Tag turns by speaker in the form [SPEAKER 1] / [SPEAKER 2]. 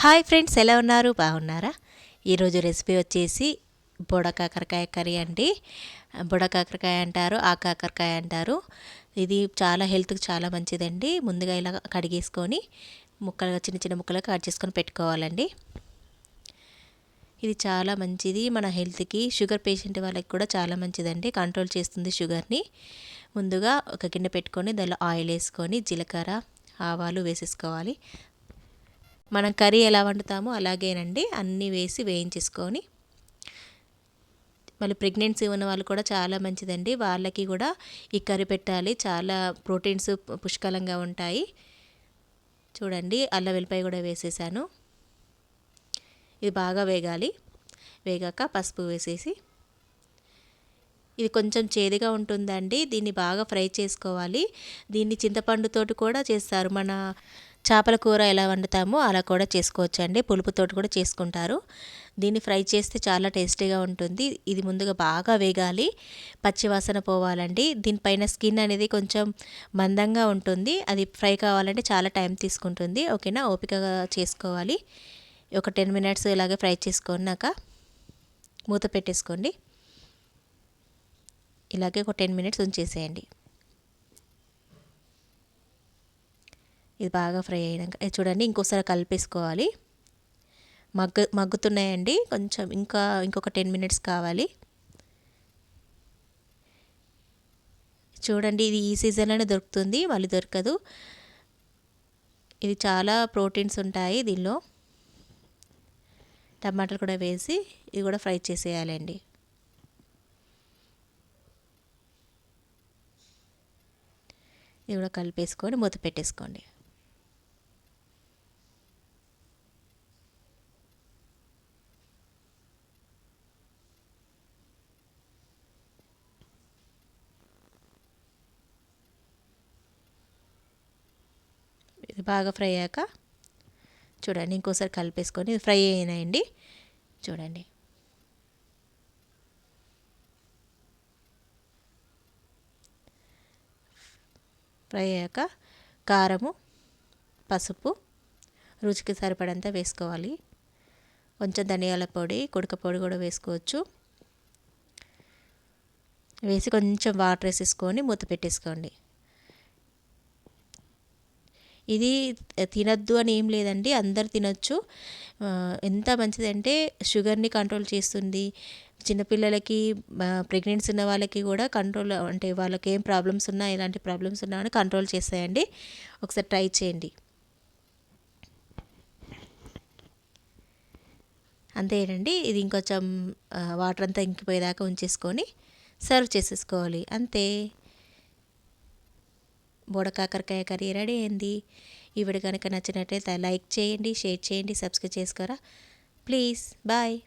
[SPEAKER 1] Hi friends, ఎలా ఉన్నారు? బాగున్నారా? ఈరోజు రెసిపీ వచ్చేసి బొడ కాకరకాయ కర్రీ అండి. బొడ కాకరకాయ అంటారు, ఆ కాకరకాయ అంటారు. ఇది చాలా హెల్త్కి చాలా మంచిదండి. ముందుగా ఇలా కడిగేసుకొని ముక్కలుగా చిన్న చిన్న ముక్కలుగా కట్ చేసుకొని పెట్టుకోవాలండి. ఇది చాలా మంచిది మన హెల్త్కి. షుగర్ పేషెంట్ వాళ్ళకి కూడా చాలా మంచిదండి, కంట్రోల్ చేస్తుంది షుగర్ని. ముందుగా ఒక గిన్నె పెట్టుకొని దానిలో ఆయిల్ వేసుకొని జీలకర్ర ఆవాలు వేసేసుకోవాలి. మనం కర్రీ ఎలా వండుతామో అలాగేనండి, అన్నీ వేసి వేయించేసుకొని. మళ్ళీ ప్రెగ్నెన్సీ ఉన్న వాళ్ళు కూడా చాలా మంచిదండి, వాళ్ళకి కూడా ఈ కర్రీ పెట్టాలి. చాలా ప్రోటీన్స్ పుష్కలంగా ఉంటాయి. చూడండి, అల్లం వెల్లిపాయ కూడా వేసేసాను. ఇది బాగా వేగాలి. వేగాక పసుపు వేసేసి, ఇది కొంచెం చేదుగా ఉంటుందండి, దీన్ని బాగా ఫ్రై చేసుకోవాలి. దీన్ని చింతపండుతోటి కూడా చేస్తారు. మన చేపల కూర ఎలా వండుతామో అలా కూడా చేసుకోవచ్చండి, పులుపుతోటి కూడా చేసుకుంటారు. దీన్ని ఫ్రై చేస్తే చాలా టేస్టీగా ఉంటుంది. ఇది ముందుగా బాగా వేగాలి, పచ్చివాసన పోవాలండి. దీనిపైన స్కిన్ అనేది కొంచెం మందంగా ఉంటుంది, అది ఫ్రై కావాలంటే చాలా టైం తీసుకుంటుంది. ఓకేనా, ఓపికగా చేసుకోవాలి. ఒక 10 మినిట్స్ ఇలాగే ఫ్రై చేసుకున్నాక మూత పెట్టేసుకోండి. ఇలాగే ఒక 10 మినిట్స్ ఉంచేసేయండి. ఇది బాగా ఫ్రై అయినాక చూడండి, ఇంకోసారి కలిపేసుకోవాలి. మగ్గుతున్నాయండి, కొంచెం ఇంకొక 10 మినిట్స్ కావాలి. చూడండి, ఇది ఈ సీజన్లోనే దొరుకుతుంది, మళ్ళీ దొరకదు. ఇది చాలా ప్రోటీన్స్ ఉంటాయి దీనిలో. టమాటాలు కూడా వేసి ఇది కూడా ఫ్రై చేసేయాలండి. ఇది కూడా కలిపేసుకొని మూత పెట్టేసుకోండి. ఇది బాగా ఫ్రై అయ్యాక చూడండి, ఇంకోసారి కలిపేసుకొని ఇది ఫ్రై అయినాయండి. చూడండి, ఫ్రై అయ్యాక కారము, పసుపు రుచికి సరిపడంత వేసుకోవాలి. కొంచెం ధనియాల పొడి, కుడక పొడి కూడా వేసుకోవచ్చు. వేసి కొంచెం వాటర్ వేసేసుకొని మూత పెట్టేసుకోండి. ఇది తినద్దు అని ఏం లేదండి, అందరు తినొచ్చు. ఎంత మంచిదంటే షుగర్ని కంట్రోల్ చేస్తుంది. చిన్నపిల్లలకి, ప్రెగ్నెన్సీ ఉన్న వాళ్ళకి కూడా కంట్రోల్, అంటే వాళ్ళకి ఏం ప్రాబ్లమ్స్ ఉన్నా, ఎలాంటి ప్రాబ్లమ్స్ ఉన్నా అని కంట్రోల్ చేస్తాయండి. ఒకసారి ట్రై చేయండి. అంతేనండి, ఇది ఇంకొంచెం వాటర్ అంతా ఇంకిపోయేదాకా ఉంచేసుకొని సర్వ్ చేసేసుకోవాలి. అంతే, బోడ కాకరకాయ కర్రీ రెడీ అయింది. ఈ వీడియో కనుక నచ్చినట్లయితే లైక్ చేయండి, షేర్ చేయండి, సబ్స్క్రైబ్ చేసుకోరా ప్లీజ్. బాయ్.